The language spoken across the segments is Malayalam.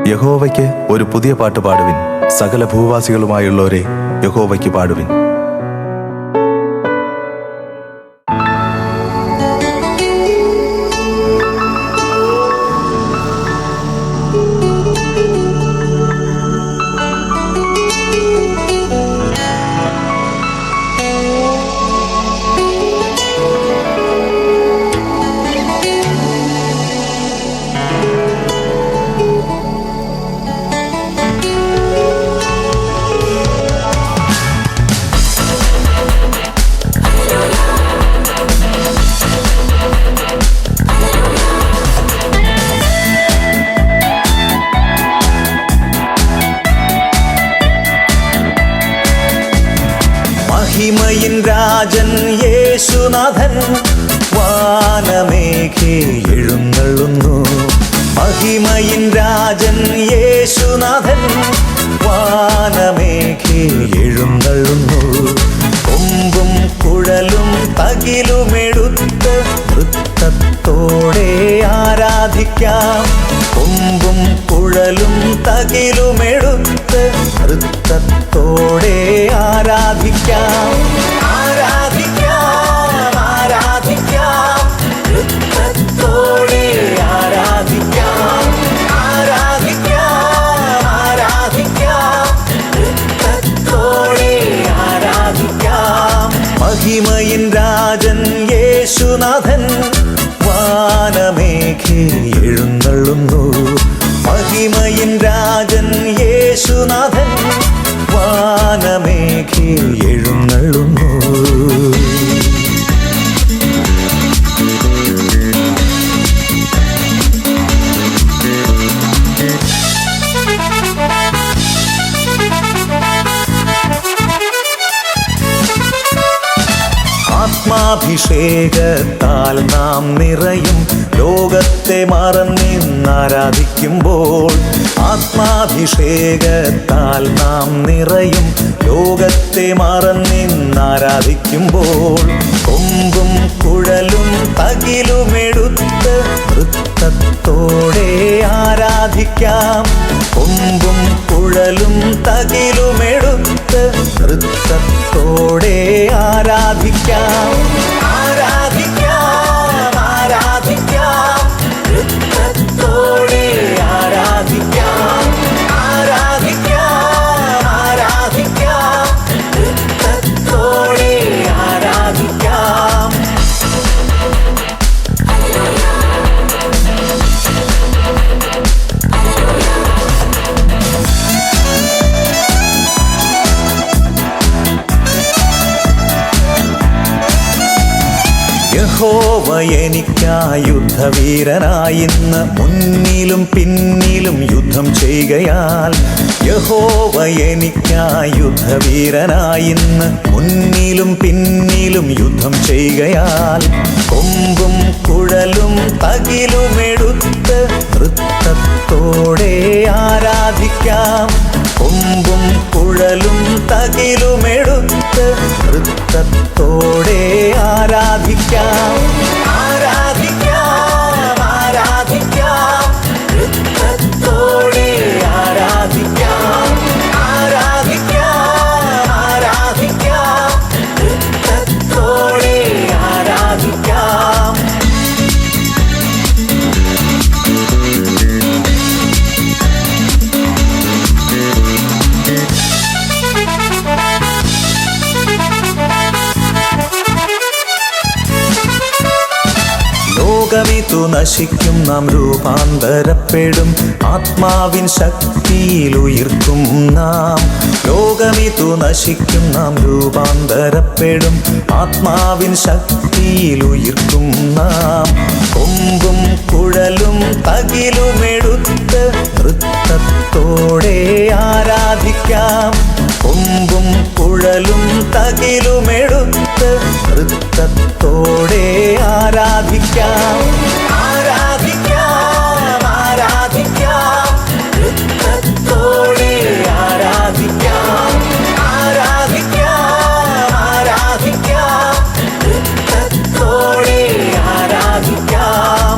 യഹോവയ്ക്ക് ഒരു പുതിയ പാട്ട് പാടുവിൻ, സകല ഭൂവാസികളുമായുള്ളവരെ യഹോവയ്ക്ക് പാടുവിൻ. മഹിമയിൻ രാജൻ യേശുനാഥൻ വാനമേഘേ എഴുന്നള്ളുന്നു. മഹിമയിൻ രാജൻ യേശുനാഥൻ വാനമേഘേ എഴുന്നള്ളുന്നു. കൊമ്പും കുഴലും തകിലുമെടുത്ത് നൃത്തത്തോടെ ആരാധിക്കാം. കൊമ്പും കുഴലും തകിലുമെടുത്ത് നൃത്തത്തോടെ ആരാധിക്കാം. ആരാധിക്കാം, ആരാധിക്കാം, നൃത്തത്തോടെ ആരാധിക്കാം. ആരാധിക്കാം, ആരാധിക്കാം, നൃത്തത്തോടെ ആരാധിക്കാം. മഹിമയിൻ രാജൻ യേശുനാഥൻ വാനമേഘേ എഴുന്നള്ളുന്നു. മഹിമയിൻ രാജൻ യേശുനാഥൻ വാനമേഘേ എഴുന്നള്ളുന്നു. ആത്മാഭിഷേകത്താൽ നാം നിറയും, ലോകത്തെ മറന്നിന്നാരാധിക്കുമ്പോൾ. ആത്മാഭിഷേകത്താൽ നാം നിറയും, ലോകത്തെ മറന്നിന്നാരാധിക്കുമ്പോൾ. കൊമ്പും കുഴലും തകിലുമെടുത്ത് നൃത്തത്തോടെ ആരാധിക്കാം. കൊമ്പും കുഴലും തകിലുമെടുത്ത് നൃത്തത്തോടെ ആരാധിക്കാം. ആരാധിക്കാം, ആരാധിക്കാം, നൃത്തത്തോടെ ആരാധിക്കാം. ആരാധിക്കാം, ആരാധിക്കാം, നൃത്തത്തോടെ ആരാധിക്കാം. യഹോവ എനിക്കായി യുദ്ധവീരനായിന്ന് മുന്നിലും പിന്നിലും യുദ്ധം ചെയ്യുകയാൽ. യഹോവ എനിക്കായി യുദ്ധവീരനായിന്ന് മുന്നിലും പിന്നിലും യുദ്ധം ചെയ്യുകയാൽ. കൊമ്പും കുഴലും തകിലുമെടുത്ത് നൃത്തത്തോടെ ആരാധിക്കാം. കൊമ്പും കുഴലും തകിലുമെടുത്ത് നൃത്തത്തോടെ ആരാധിക്കാം. ആരാധിക്കാം, ആരാധിക്കാം, നൃത്തത്തോടെ ആരാധിക്കാം. ആരാധിക്കാം, ആരാധിക്കാം, നൃത്തത്തോടെ ആരാധിക്കാം. ലോകമിതു നശിക്കും, നാം രൂപാന്തരപ്പെടും, ആത്മാവിൻ ശക്തിയിൽ ഉയർക്കും നാം. ലോകമിതു നശിക്കും, നാം രൂപാന്തരപ്പെടും, ആത്മാവിൻ ശക്തിയിൽ ഉയർക്കും നാം. കൊമ്പും കുഴലും തകിലുമെടുത്ത് നൃത്തത്തോടെ ആരാധിക്കാം. കൊമ്പും കുഴലും തകിലുമെടുത്ത് നൃത്തത്തോടെ ആരാധിക്കാം. ആരാധിക്കാം, ആരാധിക്കാം, നൃത്തത്തോടെ ആരാധിക്കാം. ആരാധിക്കാം, ആരാധിക്കാം, നൃത്തത്തോടെ ആരാധിക്കാം.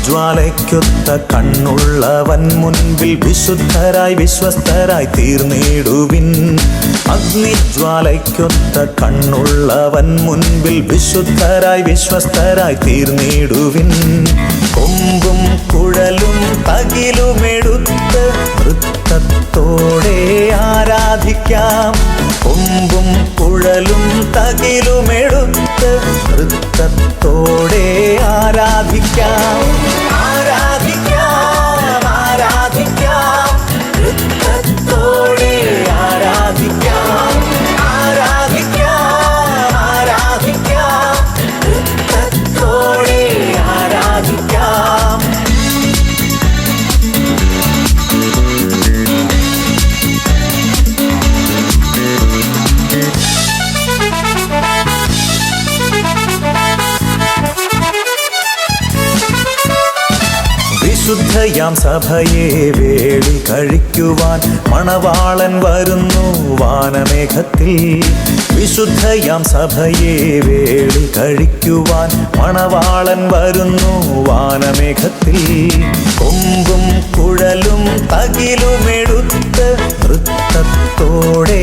അഗ്നിജ്വാലയ്ക്കൊത്ത കണ്ണുള്ളവൻ മുൻപിൽ വിശുദ്ധരായി വിശ്വസ്തരായി തീർന്നിടുവിൻ. അഗ്നിജ്വാലയ്ക്കൊത്ത കണ്ണുള്ളവൻ മുൻപിൽ വിശുദ്ധരായി വിശ്വസ്തരായി തീർന്നിടുവിൻ. കൊമ്പും കുഴലും തകിലുമെടുത്ത് നൃത്തത്തോടെ ആരാധിക്കാം. കൊമ്പും കുഴലും തകിലുമെടുത്ത് നൃത്തത്തോടെ ആരാധിക്കാം. ആരാധിക്കാം, ആരാധിക്കാം, നൃത്തത്തോടെ ആരാധിക്കാം. ആരാധിക്കാം, ആരാധിക്കാം, നൃത്തത്തോടെ ആരാധിക്കാം. വിശുദ്ധയാം സഭയെ വേളി കഴിക്കുവാൻ മണവാളൻ വരുന്നു വാനമേഘത്തിൽ. വിശുദ്ധയാം സഭയെ വേളി കഴിക്കുവാൻ മണവാളൻ വരുന്നു വാനമേഘത്തിൽ. കൊമ്പും കുഴലും തകിലുമെടുത്ത് നൃത്തത്തോടെ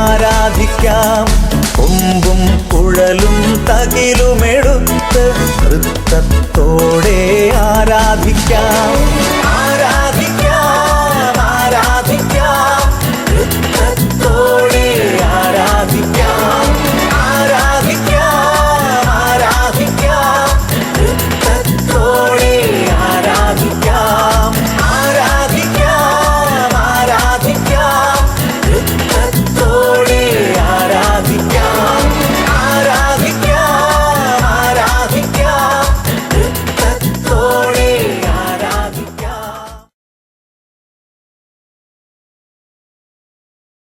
ആരാധിക്കാം. കൊമ്പും കുഴലും തകിലുമെടുത്ത് നൃത്തത്തോടെ ആരാധിക്കാം.